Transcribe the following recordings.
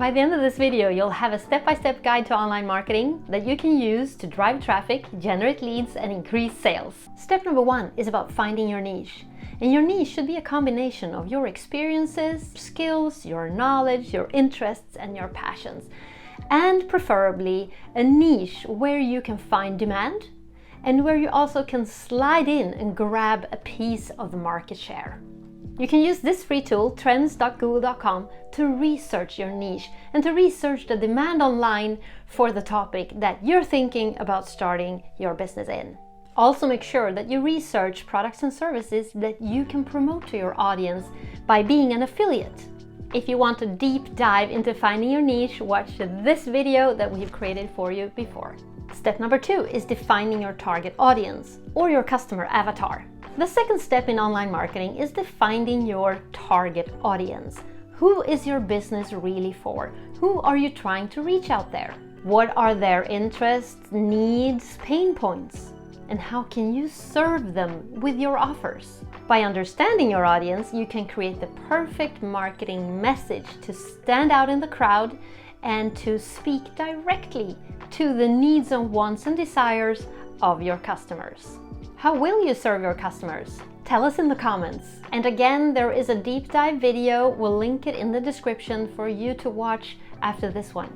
By the end of this video, you'll have a step-by-step guide to online marketing that you can use to drive traffic, generate leads, and increase sales. Step number 1 is about finding your niche. And your niche should be a combination of your experiences, skills, your knowledge, your interests, and your passions. And preferably a niche where you can find demand and where you also can slide in and grab a piece of the market share. You can use this free tool, trends.google.com, to research your niche and to research the demand online for the topic that you're thinking about starting your business in. Also make sure that you research products and services that you can promote to your audience by being an affiliate. If you want a deep dive into finding your niche, watch this video that we've created for you before. Step number 2 is defining your target audience or your customer avatar. The second step in online marketing is defining your target audience. Who is your business really for? Who are you trying to reach out there? What are their interests, needs, pain points? And how can you serve them with your offers? By understanding your audience, you can create the perfect marketing message to stand out in the crowd and to speak directly to the needs and wants and desires of your customers. How will you serve your customers? Tell us in the comments. And again, there is a deep dive video. We'll link it in the description for you to watch after this one.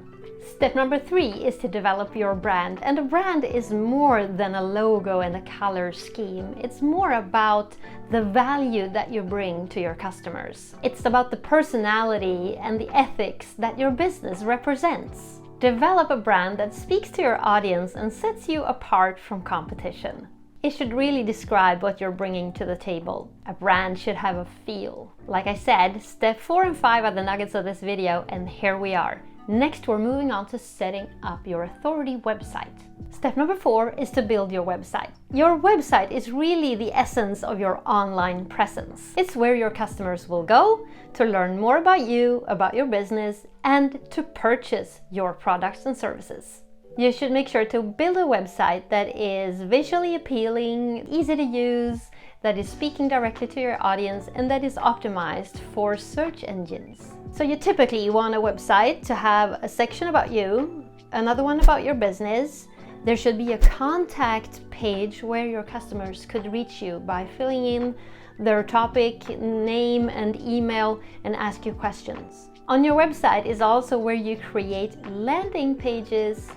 Step number 3 is to develop your brand. And a brand is more than a logo and a color scheme. It's more about the value that you bring to your customers. It's about the personality and the ethics that your business represents. Develop a brand that speaks to your audience and sets you apart from competition. It should really describe what you're bringing to the table. A brand should have a feel. Like I said, step 4 and 5 are the nuggets of this video, and here we are. Next, we're moving on to setting up your authority website. Step number 4 is to build your website. Your website is really the essence of your online presence. It's where your customers will go to learn more about you, about your business, and to purchase your products and services. You should make sure to build a website that is visually appealing, easy to use, that is speaking directly to your audience, and that is optimized for search engines. So you typically want a website to have a section about you, another one about your business. There should be a contact page where your customers could reach you by filling in their topic, name, and email and ask you questions. On your website is also where you create landing pages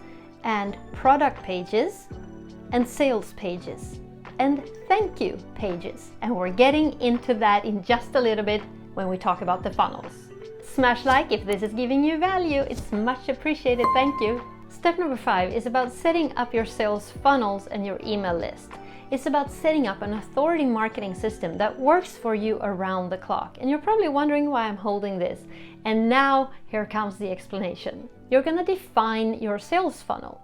and product pages and sales pages and thank you pages. And we're getting into that in just a little bit when we talk about the funnels. Smash like if this is giving you value. It's much appreciated. Thank you. Step number 5 is about setting up your sales funnels and your email list. It's about setting up an authority marketing system that works for you around the clock. And you're probably wondering why I'm holding this. And now here comes the explanation. You're going to define your sales funnel.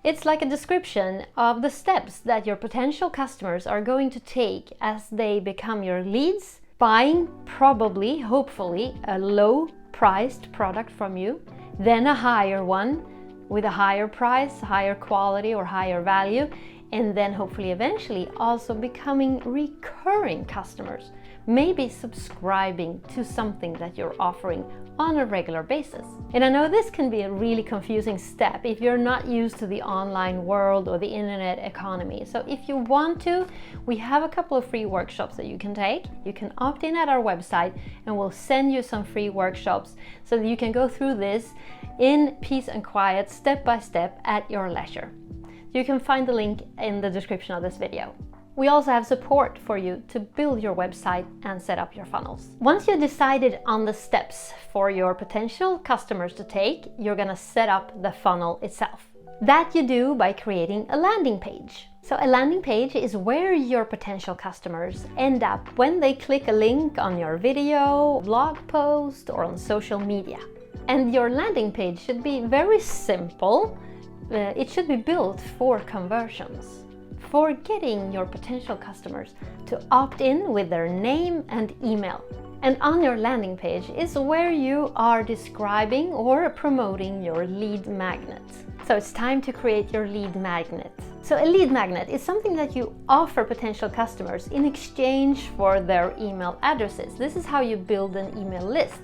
It's like a description of the steps that your potential customers are going to take as they become your leads, buying probably, hopefully, a low-priced product from you, then a higher one with a higher price, higher quality, or higher value, and then hopefully eventually also becoming recurring customers, maybe subscribing to something that you're offering on a regular basis. And I know this can be a really confusing step if you're not used to the online world or the internet economy. So if you want to, we have a couple of free workshops that you can take. You can opt in at our website and we'll send you some free workshops so that you can go through this in peace and quiet, step by step, at your leisure. You can find the link in the description of this video. We also have support for you to build your website and set up your funnels. Once you've decided on the steps for your potential customers to take, you're gonna set up the funnel itself. That you do by creating a landing page. So a landing page is where your potential customers end up when they click a link on your video, blog post, or on social media. And your landing page should be very simple. It should be built for conversions, for getting your potential customers to opt in with their name and email. And on your landing page is where you are describing or promoting your lead magnet. So it's time to create your lead magnet. So a lead magnet is something that you offer potential customers in exchange for their email addresses. This is how you build an email list.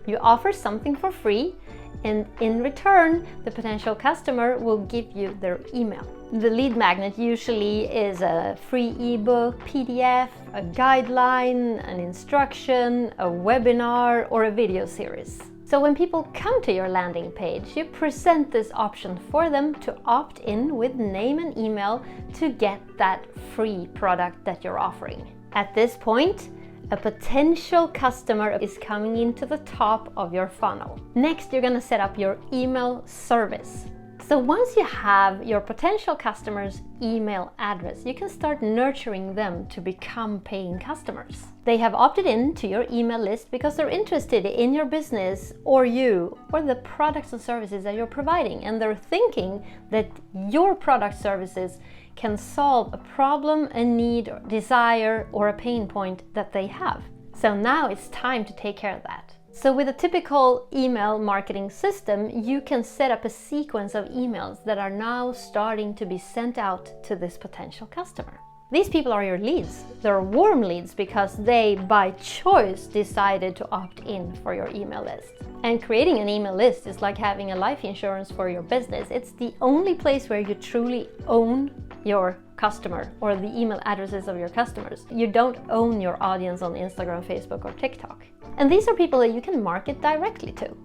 You offer something for free and in return, the potential customer will give you their email. The lead magnet usually is a free ebook, PDF, a guideline, an instruction, a webinar, or a video series. So when people come to your landing page, you present this option for them to opt in with name and email to get that free product that you're offering. At this point, a potential customer is coming into the top of your funnel. Next, you're going to set up your email service. So once you have your potential customer's email address, you can start nurturing them to become paying customers. They have opted in to your email list because they're interested in your business or you or the products and services that you're providing, and they're thinking that your product services can solve a problem, a need, or desire, or a pain point that they have. So now it's time to take care of that. So with a typical email marketing system, you can set up a sequence of emails that are now starting to be sent out to this potential customer. These people are your leads. They're warm leads because they, by choice, decided to opt in for your email list. And creating an email list is like having a life insurance for your business. It's the only place where you truly own your customer or the email addresses of your customers. You don't own your audience on Instagram, Facebook, or TikTok. And these are people that you can market directly to.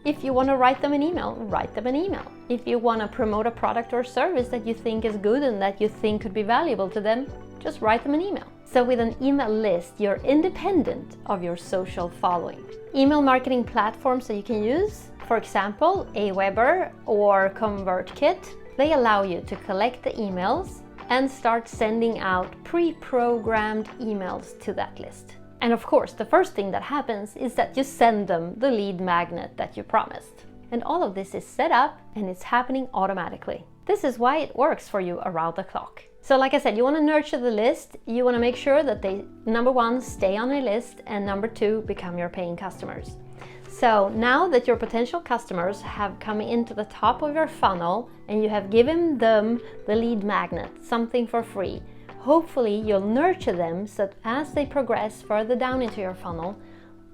If you want to write them an email, write them an email. If you want to promote a product or service that you think is good and that you think could be valuable to them, just write them an email. So with an email list, you're independent of your social following. Email marketing platforms that you can use, for example, Aweber or ConvertKit, they allow you to collect the emails and start sending out pre-programmed emails to that list. And of course, the first thing that happens is that you send them the lead magnet that you promised. And all of this is set up and it's happening automatically. This is why it works for you around the clock. So like I said, you want to nurture the list. You want to make sure that they, number one, stay on your list, and number two, become your paying customers. So now that your potential customers have come into the top of your funnel and you have given them the lead magnet, something for free, hopefully you'll nurture them so that as they progress further down into your funnel,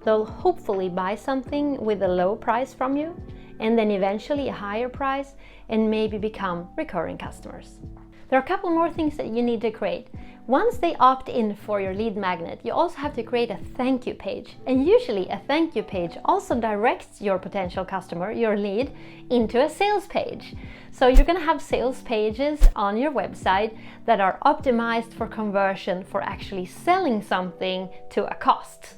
they'll hopefully buy something with a low price from you, and then eventually a higher price, and maybe become recurring customers. There are a couple more things that you need to create. Once they opt in for your lead magnet, you also have to create a thank you page. And usually a thank you page also directs your potential customer, your lead, into a sales page. So you're going to have sales pages on your website that are optimized for conversion, for actually selling something to a cost.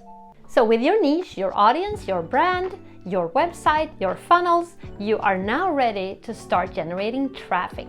So with your niche, your audience, your brand, your website, your funnels, you are now ready to start generating traffic.